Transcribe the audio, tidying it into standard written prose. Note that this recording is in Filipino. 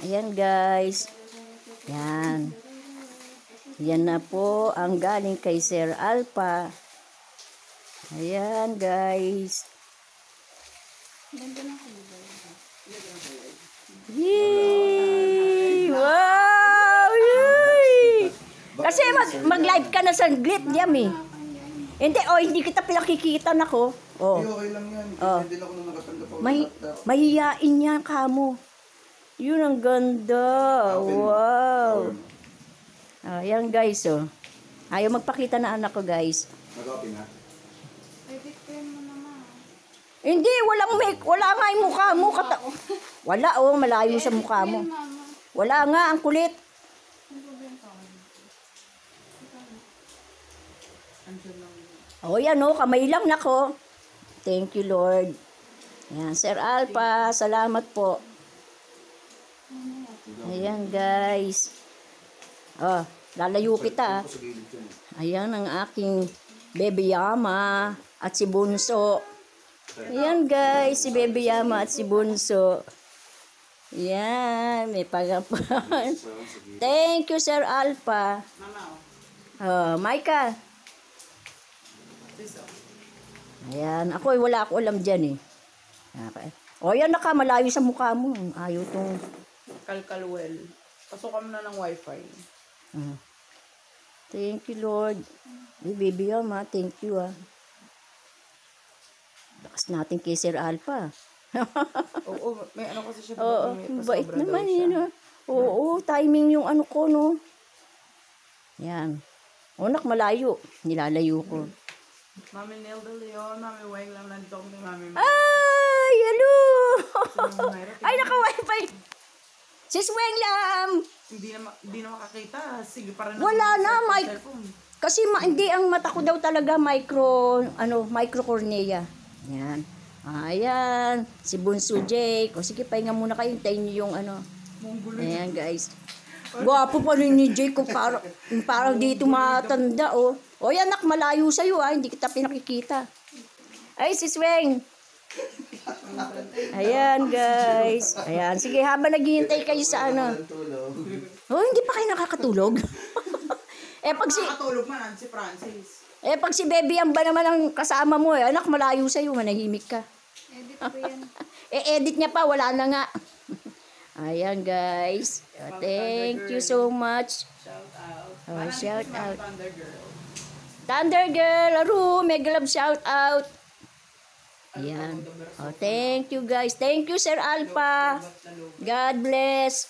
Ayan guys. Yan. Yan na po ang galing kay Sir Alpha. Ayan guys. Yee! Wow! Yee! Kasi mag-live ka na sa glit diyan eh. Hindi, hindi kita pinakikita na ko. Okay lang yan. Hindi ako nung nakatanggap ako. Mahihiyain yan kamo. Yun ang ganda. Wow. Ayan guys, Ayaw magpakita na anak ko guys. Nag-open na? Hindi, wala nga yung mukha mo. Wala, malayo sa mukha mo. Wala nga, ang kulit. Yan kamay lang nako. Thank you Lord. Ayan, Sir Alpha, salamat po. Ayan guys. Lalayo kita. Ayan ang aking Baby Yama at si Bunso. Ayan guys, si Baby Yama at si Bunso. Ayan, may pagapan. Thank you Sir Alpha. Micah. Ayan, wala ako alam dyan eh. Okay. Yan malayo sa mukha mo. Ayaw tong... Kalkalwell. Pasukan mo na ng wifi. Thank you Lord. Baby Yama, thank you Lakas natin kay Sir Alpha. May ano kasi siya. Bait naman yun. Timing yung ano ko, no. Yan. Nak, malayo. Nilalayo ko. Mami Neil de Leon, Mami Weng lang nandito kami, Mami. Ay, hello! Ay, naka-wifi. Sis Weng Lam! Hindi na makakita. Sige, para wala na, kasi hindi ang mata ko daw talaga micro cornea. Yan. Ayan. Si Bunso Jake. Sige, pahinga muna kayo. Hintayin niyo yung Ayan, guys. Gwapo pa rin ni Jake. Parang dito matanda, yan, nak, malayo sa'yo, Hindi kita pinakikita. Ay, sis Weng. Ayan, guys. Ayan. Sige, habang naghihintay kayo sa hindi pa kayo nakakatulog? Nakakatulog man si Francis. Pag si Baby Yamba naman ang kasama mo, anak, malayo sa'yo, manahimik ka. Edit ko yan. Edit niya pa, wala na nga. Ayan, guys. Thank you so much. Shout out. Shout out. Thunder Girl. Thunder Girl, mega love shout out. Ayan. Thank you, guys. Thank you, Sir Alpha. God bless.